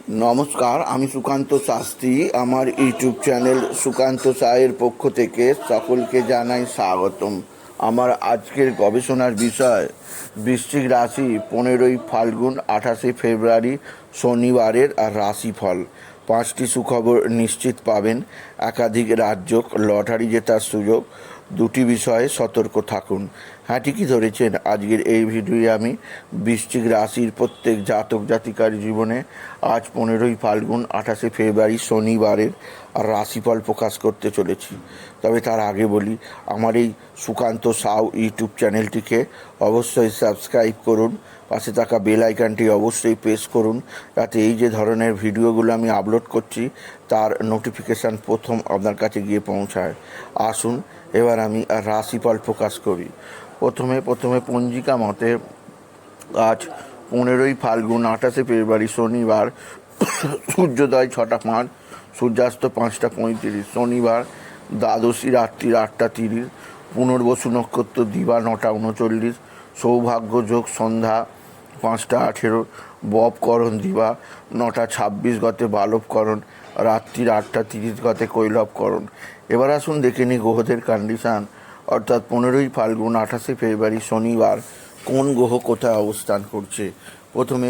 নমস্কার, আমি সুকান্ত শাস্ত্রী। আমার ইউটিউব চ্যানেল সুকান্ত সায়ের পক্ষ থেকে সকলকে জানাই স্বাগতম। আমার আজকের গবেষণার বিষয় বৃশ্চিক রাশি 15ই ফাল্গুন 28শে ফেব্রুয়ারি শনিবারের আর রাশিফল। 5টি সুখবর নিশ্চিত পাবেন, একাধিক রাজ্য, লটারি জেতার সুযোগ। 2টি বিষয়ে সতর্ক থাকুন। হ্যাঁ, ঠিকই ধরেছেন। আজকের এই ভিডিওয়ে আমি বৃশ্চিক রাশির প্রত্যেক জাতক জাতিকার জীবনে আজ 15ই ফাল্গুন 28শে ফেব্রুয়ারি শনিবারের রাশিফল প্রকাশ করতে চলেছি। তবে তার আগে বলি, আমার এই সুকান্ত সাউ ইউটিউব চ্যানেলটিকে অবশ্যই সাবস্ক্রাইব করুন, পাশে থাকা বেল আইকনটি অবশ্যই প্রেস করুন, যাতে এই যে ধরনের ভিডিওগুলো আমি আপলোড করছি তার নোটিফিকেশান প্রথম আপনার কাছে গিয়ে পৌঁছায়। আসুন এবার আমি রাশিফল প্রকাশ করি। প্রথমে পঞ্জিকা মতে আজ 15ই ফাল্গুন 28শে ফেব্রুয়ারি শনিবার, সূর্যোদয় 6টা 5, সূর্যাস্ত 5টা 35, শনিবার দ্বাদশী রাত্রি 8টা 30, পুনর্বসু নক্ষত্র দিবা 9টা 39, সৌভাগ্য যোগ সন্ধ্যা 5টা 18, ববকরণ দিবা 9টা 26 গতে বালবকরণ, রাত্রির 8টা 30 গতে কৈলবকরণ। এবার আসুন দেখে নিই গ্রহদের কন্ডিশান, অর্থাৎ 15ই ফাল্গুন 28শে ফেব্রুয়ারি শনিবার কোন গ্রহ কোথায় অবস্থান করছে। প্রথমে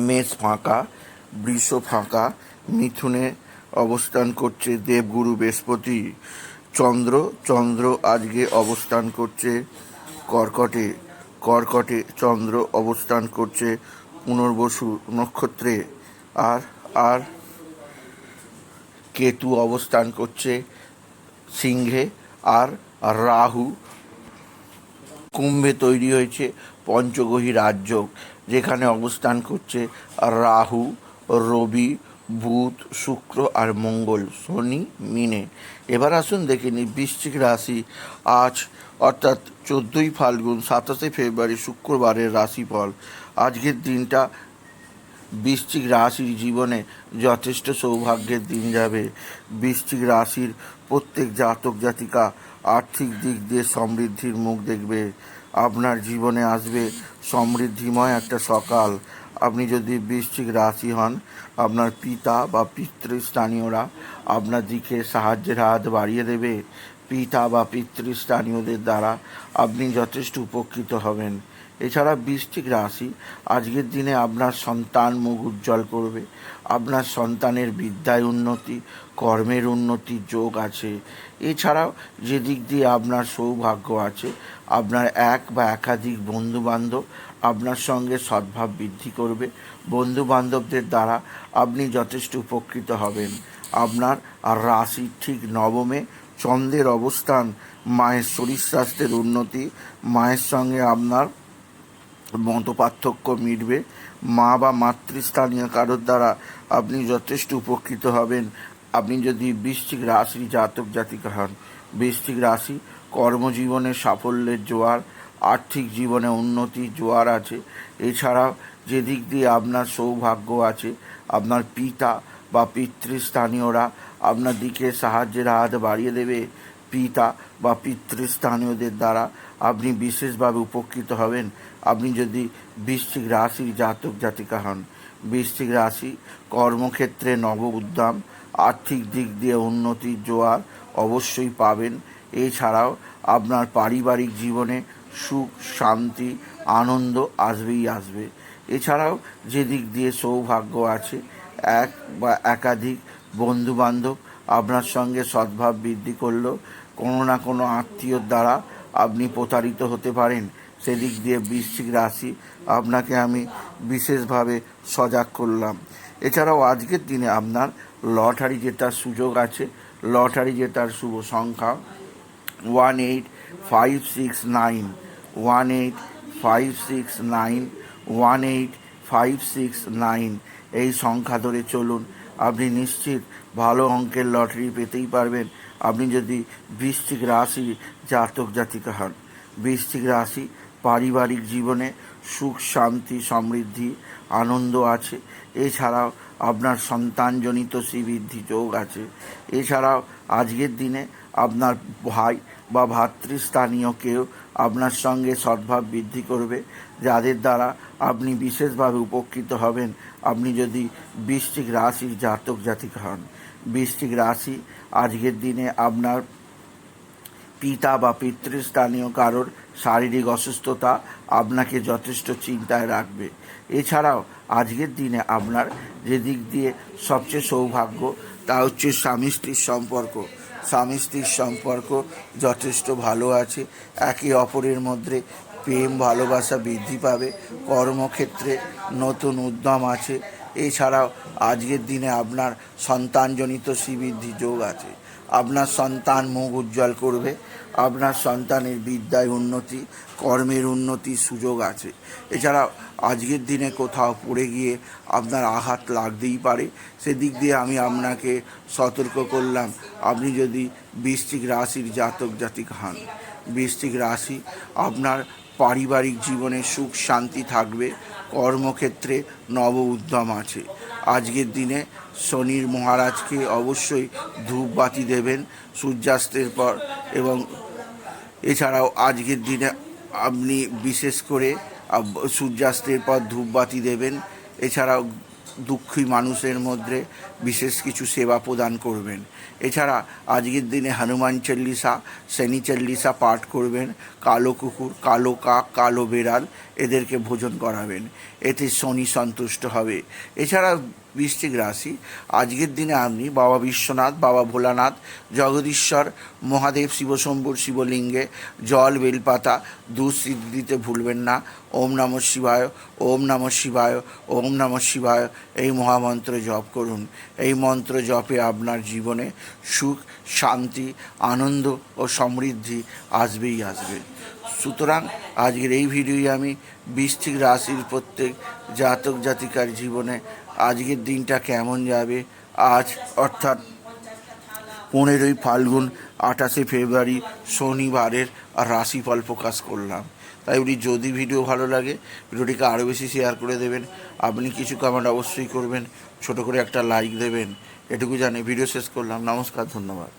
মেষ ফাঁকা, বৃষ ফাঁকা, মিথুনে অবস্থান করছে দেবগুরু বৃহস্পতি। চন্দ্র আজকে অবস্থান করছে কর্কটে চন্দ্র অবস্থান করছে পুনর্বসু নক্ষত্রে। আর কেতু অবস্থান করছে সিংহে। আর রাহু কুম্ভে তৈরি হয়েছে পঞ্চগ্রহী রাজযোগ, যেখানে অবস্থান করছে রাহু, রবি, বুধ, শুক্র আর মঙ্গল, শনি মিনে। এবার আসুন দেখে নিই বৃশ্চিক রাশি আজ, অর্থাৎ 14ই ফাল্গুন 27শে ফেব্রুয়ারি শুক্রবারের রাশিফল। আজকের দিনটা বৃশ্চিক রাশির জীবনে যথেষ্ট সৌভাগ্যের দিন যাবে। বৃশ্চিক রাশির প্রত্যেক জাতক জাতিকা আর্থিক দিক দিয়ে সমৃদ্ধির মুখ দেখবে। আপনার জীবনে আসবে সমৃদ্ধিময় একটা সকাল। আপনি যদি বৃশ্চিক রাশি হন, আপনার পিতা বা পিতৃস্থানীয়রা আপনার দিকে সাহায্যের হাত বাড়িয়ে দেবে। পিতা বা পিতৃস্থানীয়দের দ্বারা আপনি যথেষ্ট উপকৃত হবেন। এছাড়া বৃশ্চিক রাশি আজকের দিনে আপনার সন্তান মুখ উজ্জ্বল করবে। আপনার সন্তানের বিদ্যায় উন্নতি, কর্মের উন্নতির যোগ আছে। এছাড়াও যে দিক দিয়ে আপনার সৌভাগ্য আছে, আপনার এক বা একাধিক বন্ধুবান্ধব আপনার সঙ্গে সদ্ভাব বৃদ্ধি করবে। বন্ধুবান্ধবদের দ্বারা আপনি যথেষ্ট উপকৃত হবেন। আপনার রাশির ঠিক নবমে চন্দ্রের অবস্থান, মায়ের শরীর স্বাস্থ্যের উন্নতি, মায়ের সঙ্গে আপনার মতপার্থক্য মিটবে। মা বা মাতৃস্থানীয় কারোর দ্বারা আপনি যথেষ্ট উপকৃত হবেন। আপনি যদি বৃশ্চিক রাশির জাতক জাতিকা হন, বৃশ্চিক রাশি কর্মজীবনে সাফল্যের জোয়ার, আর্থিক জীবনে উন্নতির জোয়ার আছে। এছাড়াও যে দিক দিয়ে আপনার সৌভাগ্য আছে, আপনার পিতা বা পিতৃস্থানীয়রা আপনার দিকে সাহায্যের হাত বাড়িয়ে দেবে। পিতা বা পিতৃস্থানীয়দের দ্বারা আপনি বিশেষভাবে উপকৃত হবেন। আপনি যদি বৃশ্চিক রাশির জাতক জাতিকা হন, বৃশ্চিক রাশি কর্মক্ষেত্রে নব উদ্যম, আর্থিক দিক দিয়ে উন্নতির জোয়ার অবশ্যই পাবেন। এছাড়াও আপনার পারিবারিক জীবনে সুখ, শান্তি, আনন্দ আসবেই আসবে। এছাড়াও যে দিক দিয়ে সৌভাগ্য আছে, এক বা একাধিক বন্ধুবান্ধব আপনার সঙ্গে সদ্ভাব বৃদ্ধি করলেও কোনো না কোনো আত্মীয়র দ্বারা আপনি প্রতারিত হতে পারেন। সেদিক দিয়ে বৃশ্চিক রাশি আপনাকে আমি বিশেষভাবে সজাগ করলাম। এছাড়াও আজকের দিনে আপনার লটারি জেতার সুযোগ আছে। লটারি জেতার শুভ সংখ্যা 18569, 18569, 18569। এই সংখ্যা ধরে চলুন, আপনি নিশ্চিত ভালো অঙ্কের লটারি পেতেই পারবেন। আপনি যদি বৃশ্চিক রাশির জাতক জাতিকা হন, বৃশ্চিক রাশি পারিবারিক জীবনে সুখ শান্তি সমৃদ্ধি আনন্দ আছে। এছাড়াও আপনার সন্তানজনিত শ্রীবৃদ্ধি যোগ আছে। এছাড়াও আজকের দিনে আপনার ভাই বা ভাতৃস্থানীয় কেউ আপনার সঙ্গে সদ্ভাব বৃদ্ধি করবে, যাদের দ্বারা আপনি বিশেষভাবে উপকৃত হবেন। আপনি যদি বৃশ্চিক রাশির জাতক জাতিকা হন, বৃশ্চিক রাশি আজকের দিনে আপনার পিতা বা পিতৃস্থানীয় কারোর শারীরিক অসুস্থতা আপনাকে যথেষ্ট চিন্তায় রাখবে। এছাড়াও আজকের দিনে আপনার যে দিক দিয়ে সবচেয়ে সৌভাগ্য তা হচ্ছে স্বামী স্ত্রীর সম্পর্ক। স্বামী স্ত্রীর সম্পর্ক যথেষ্ট ভালো আছে। একে অপরের মধ্যে প্রেম ভালোবাসা বৃদ্ধি পাবে। কর্মক্ষেত্রে নতুন উদ্যম আছে। এছাড়াও আজকের দিনে আপনার সন্তানজনিত শ্রীবৃদ্ধি যোগ আছে। আপনার সন্তান মুখ উজ্জ্বল করবে। আপনার সন্তানের বিদ্যায় উন্নতি, কর্মের উন্নতির সুযোগ আছে। এছাড়াও আজকের দিনে কোথাও পড়ে গিয়ে আপনার আঘাত লাগতেই পারে, সেদিক দিয়ে আমি আপনাকে সতর্ক করলাম। আপনি যদি বৃশ্চিক রাশির জাতক জাতিকা হন, বৃশ্চিক রাশি আপনার পারিবারিক জীবনে সুখ শান্তি থাকবে। কর্মক্ষেত্রে নব উদ্যম আছে। আজকের দিনে শনির মহারাজকে অবশ্যই ধূপবাতি দেবেন সূর্যাস্তের পর। এবং এছাড়াও আজকের দিনে আপনি বিশেষ করে সূর্যাস্তের পর ধূপবাতি দেবেন। এছাড়াও দুঃখী মানুষের মধ্যে বিশেষ কিছু সেবা প্রদান করবেন। এছাড়া আজকের দিনে হনুমান চল্লিশা, শনি চল্লিশা পাঠ করবেন। কালো কুকুর, কালো কাক, কালো বেড়াল এদেরকে ভোজন করাবেন, এতে শনি সন্তুষ্ট হবে। এছাড়া বৃশ্চিক রাশি আজকের দিনে আপনি বাবা বিশ্বনাথ, বাবা ভোলানাথ, জগদীশ্বর মহাদেব, শিবশম্ভুর শিবলিঙ্গে জল বেলপাতা দুধ সিদ্ধি দিতে ভুলবেন না। ওম নমঃ শিবায়, ওম নমঃ শিবায়, ওম নমঃ শিবায় এই মহামন্ত্র জপ করুন। এই মন্ত্র জপে আপনার জীবনে সুখ শান্তি আনন্দ ও সমৃদ্ধি আসবেই আসবে। সুতরাং আজকের এই ভিডিওয়ে আমি বৃশ্চিক রাশির প্রত্যেক জাতক জাতিকার জীবনে আজকের দিনটা কেমন যাবে, আজ অর্থাৎ 15ই ফাল্গুন 28শে ফেব্রুয়ারি শনিবারের রাশিফল প্রকাশ করলাম। তাই উনি যদি ভিডিও ভালো লাগে ভিডিওটিকে আরও বেশি শেয়ার করে দেবেন। আপনি কিছু কমেন্ট অবশ্যই করবেন, ছোট করে একটা লাইক দেবেন। এটুকু জানি ভিডিও শেষ করলাম। নমস্কার, ধন্যবাদ।